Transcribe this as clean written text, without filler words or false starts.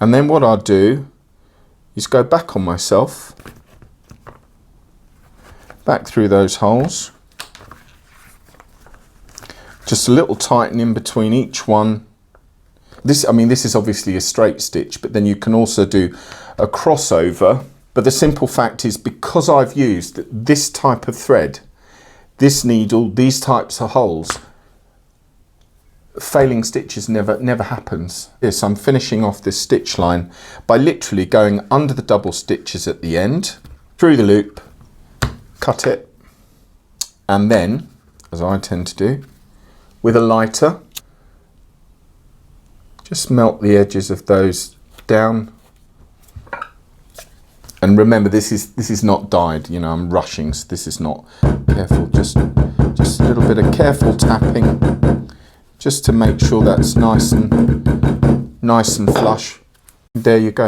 And then what I'll do is go back on myself, back through those holes, just a little tightening between each one. This is obviously a straight stitch, but then you can also do a crossover. But the simple fact is, because I've used this type of thread, this needle, these types of holes, failing stitches never happens. Yes, I'm finishing off this stitch line by literally going under the double stitches at the end, through the loop, cut it, and then, as I tend to do, with a lighter, just melt the edges of those down. And remember, this is not dyed, you know, I'm rushing, so this is not careful, just a little bit of careful tapping, just to make sure that's nice and flush. There you go.